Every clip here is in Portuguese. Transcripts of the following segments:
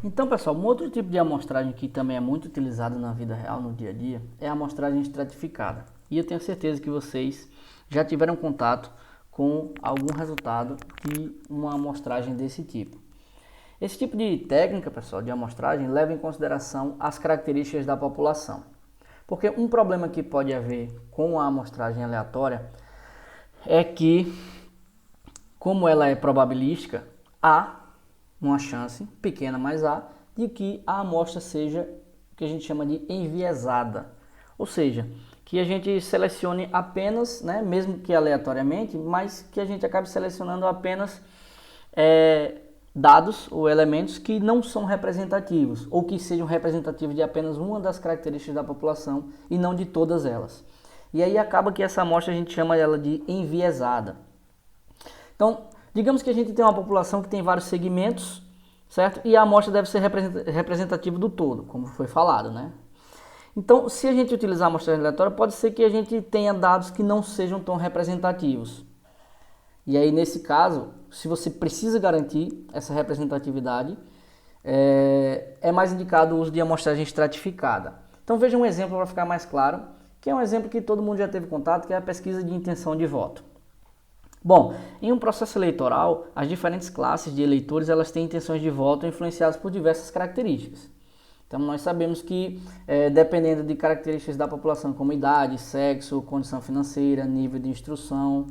Então, pessoal, um outro tipo de amostragem que também é muito utilizado na vida real, no dia a dia, é a amostragem estratificada. E eu tenho certeza que vocês já tiveram contato com algum resultado de uma amostragem desse tipo. Esse tipo de técnica, pessoal, de amostragem, leva em consideração as características da população. Porque um problema que pode haver com a amostragem aleatória é que, como ela é probabilística, há uma chance, pequena, mas há, de que a amostra seja o que a gente chama de enviesada. Ou seja, que a gente selecione apenas, né, mesmo que aleatoriamente, mas que a gente acabe selecionando apenas dados ou elementos que não são representativos, ou que sejam representativos de apenas uma das características da população e não de todas elas. E aí acaba que essa amostra a gente chama ela de enviesada. Então, digamos que a gente tem uma população que tem vários segmentos, certo? E a amostra deve ser representativa do todo, como foi falado, né? Então, se a gente utilizar a amostragem aleatória, pode ser que a gente tenha dados que não sejam tão representativos. E aí, nesse caso, se você precisa garantir essa representatividade, é mais indicado o uso de amostragem estratificada. Então, veja um exemplo para ficar mais claro, que é um exemplo que todo mundo já teve contato, que é a pesquisa de intenção de voto. Bom, em um processo eleitoral, as diferentes classes de eleitores elas têm intenções de voto influenciadas por diversas características. Então, nós sabemos que, dependendo de características da população, como idade, sexo, condição financeira, nível de instrução,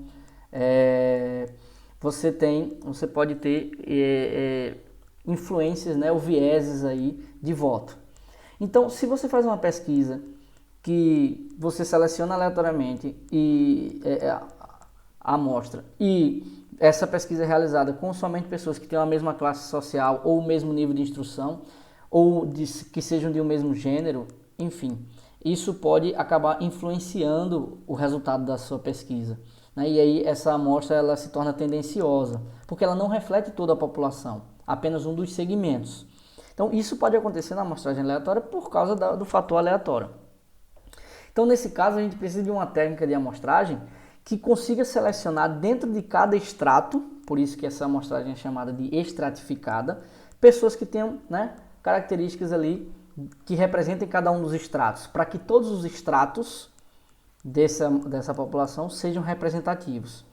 você pode ter influências, né, ou vieses aí de voto. Então, se você faz uma pesquisa que você seleciona aleatoriamente a amostra e essa pesquisa é realizada com somente pessoas que têm a mesma classe social ou o mesmo nível de instrução ou que sejam de um mesmo gênero, enfim, isso pode acabar influenciando o resultado da sua pesquisa, né? E aí essa amostra ela se torna tendenciosa, porque ela não reflete toda a população, apenas um dos segmentos. Então isso pode acontecer na amostragem aleatória por causa do fator aleatório. Então nesse caso a gente precisa de uma técnica de amostragem que consiga selecionar dentro de cada extrato, por isso que essa amostragem é chamada de estratificada, pessoas que tenham, né, características ali que representem cada um dos extratos, para que todos os extratos dessa população sejam representativos.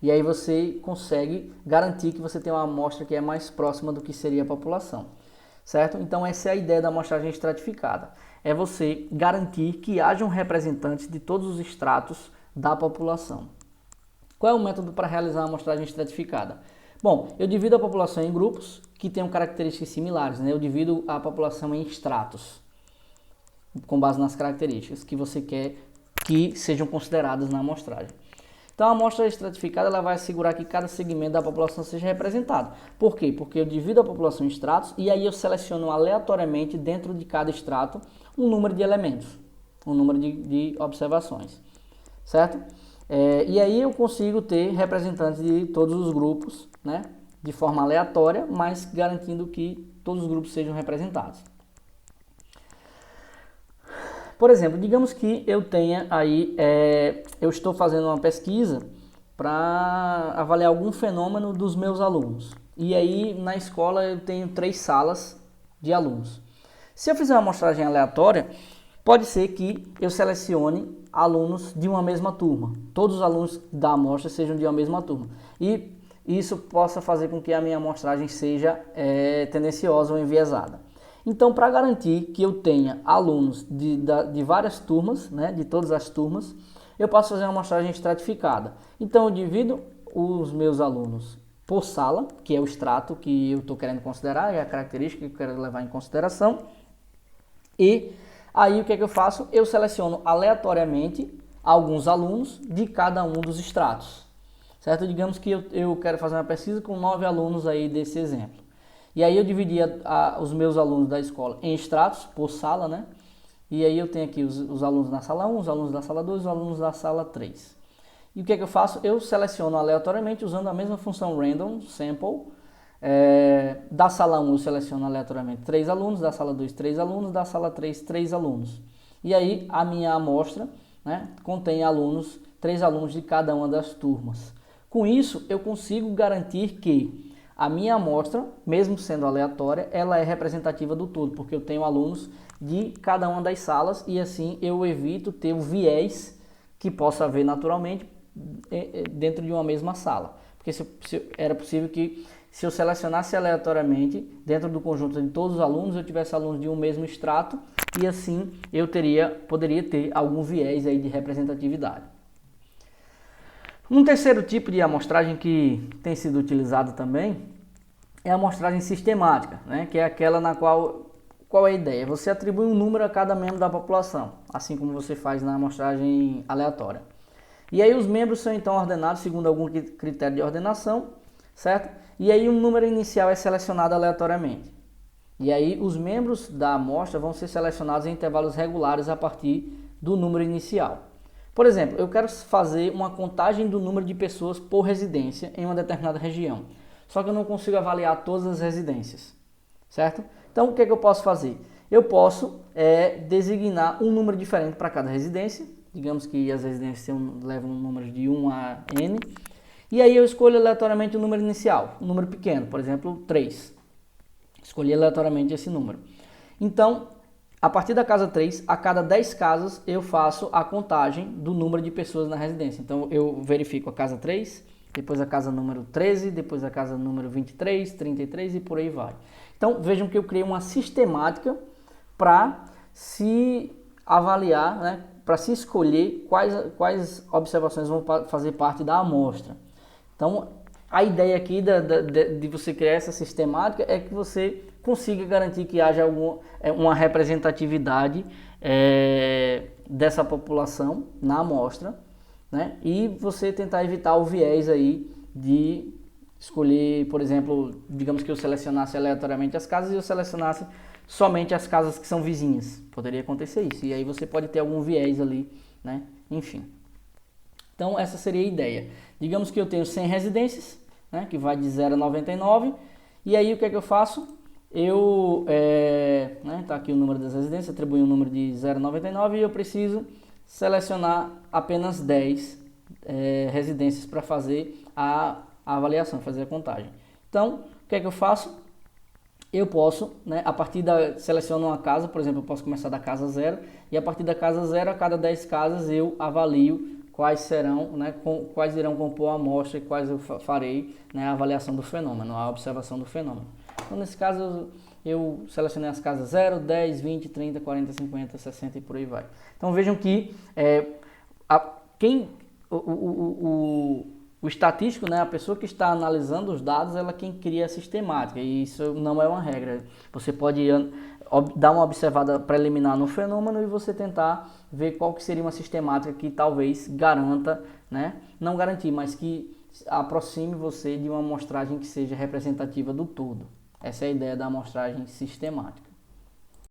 E aí você consegue garantir que você tem uma amostra que é mais próxima do que seria a população, certo? Então essa é a ideia da amostragem estratificada, é você garantir que hajam representantes de todos os extratos da população. Qual é o método para realizar a amostragem estratificada? Bom, eu divido a população em grupos que tenham características similares, né? Eu divido a população em estratos, com base nas características que você quer que sejam consideradas na amostragem. Então a amostra estratificada ela vai assegurar que cada segmento da população seja representado. Por quê? Porque eu divido a população em estratos e aí eu seleciono aleatoriamente dentro de cada extrato um número de elementos, um número de observações, certo? E aí eu consigo ter representantes de todos os grupos, né, de forma aleatória, mas garantindo que todos os grupos sejam representados. Por exemplo, digamos que eu tenha aí, eu estou fazendo uma pesquisa para avaliar algum fenômeno dos meus alunos. E aí na escola eu tenho 3 salas de alunos. Se eu fizer uma amostragem aleatória, pode ser que eu selecione alunos de uma mesma turma. Todos os alunos da amostra sejam de uma mesma turma. E isso possa fazer com que a minha amostragem seja tendenciosa ou enviesada. Então, para garantir que eu tenha alunos de várias turmas, né, de todas as turmas, eu posso fazer uma amostragem estratificada. Então, eu divido os meus alunos por sala, que é o extrato que eu estou querendo considerar, é a característica que eu quero levar em consideração. E aí, o que é que eu faço? Eu seleciono aleatoriamente alguns alunos de cada um dos extratos, certo? Digamos que eu quero fazer uma pesquisa com 9 alunos aí desse exemplo. E aí eu dividia os meus alunos da escola em extratos por sala, né? E aí eu tenho aqui os alunos da sala 1, os alunos da sala 2, os alunos da sala 3. E o que é que eu faço? Eu seleciono aleatoriamente usando a mesma função random sample. Da sala 1 eu seleciono aleatoriamente 3 alunos, da sala 2 3 alunos, da sala 3 3 alunos. E aí a minha amostra, né, contém 3 alunos de cada uma das turmas. Com isso eu consigo garantir que a minha amostra, mesmo sendo aleatória, ela é representativa do todo, porque eu tenho alunos de cada uma das salas e assim eu evito ter o viés que possa haver naturalmente dentro de uma mesma sala. Porque se era possível que, se eu selecionasse aleatoriamente, dentro do conjunto de todos os alunos, eu tivesse alunos de um mesmo extrato e assim eu poderia ter algum viés aí de representatividade. Um terceiro tipo de amostragem que tem sido utilizado também é a amostragem sistemática, né? Que é aquela na qual é a ideia? Você atribui um número a cada membro da população, assim como você faz na amostragem aleatória. E aí os membros são então ordenados segundo algum critério de ordenação, certo? E aí um número inicial é selecionado aleatoriamente. E aí os membros da amostra vão ser selecionados em intervalos regulares a partir do número inicial. Por exemplo, eu quero fazer uma contagem do número de pessoas por residência em uma determinada região. Só que eu não consigo avaliar todas as residências, certo? Então o que é que eu posso fazer? Eu posso designar um número diferente para cada residência. Digamos que as residências levam um número de 1 a n. E aí eu escolho aleatoriamente o número inicial, um número pequeno, por exemplo, 3. Escolhi aleatoriamente esse número. Então, a partir da casa 3, a cada 10 casas eu faço a contagem do número de pessoas na residência. Então eu verifico a casa 3, depois a casa número 13, depois a casa número 23, 33 e por aí vai. Então vejam que eu criei uma sistemática para se avaliar, né, para se escolher quais observações vão fazer parte da amostra. Então a ideia aqui de você criar essa sistemática é que você consiga garantir que haja uma representatividade dessa população na amostra, né? E você tentar evitar o viés aí de escolher, por exemplo, digamos que eu selecionasse aleatoriamente as casas e eu selecionasse somente as casas que são vizinhas. Poderia acontecer isso, e aí você pode ter algum viés ali, né? Enfim. Então essa seria a ideia. Digamos que eu tenho 100 residências, né, que vai de 0 a 99, e aí o que é que eu faço? Eu, tá aqui o número das residências, atribuo um número de 0 a 99 e eu preciso selecionar apenas 10 residências para fazer a avaliação, fazer a contagem. Então, o que é que eu faço? Eu posso, né, seleciono uma casa, por exemplo, eu posso começar da casa 0, e a partir da casa 0, a cada 10 casas eu avalio quais serão, né, quais irão compor a amostra e quais eu farei, né, a avaliação do fenômeno, a observação do fenômeno. Então, nesse caso, eu selecionei as casas 0, 10, 20, 30, 40, 50, 60 e por aí vai. Então, vejam que o estatístico, né, a pessoa que está analisando os dados, ela é quem cria a sistemática, e isso não é uma regra. Você pode dar uma observada preliminar no fenômeno e você tentar ver qual que seria uma sistemática que talvez garanta, né, não garantir, mas que aproxime você de uma amostragem que seja representativa do todo. Essa é a ideia da amostragem sistemática.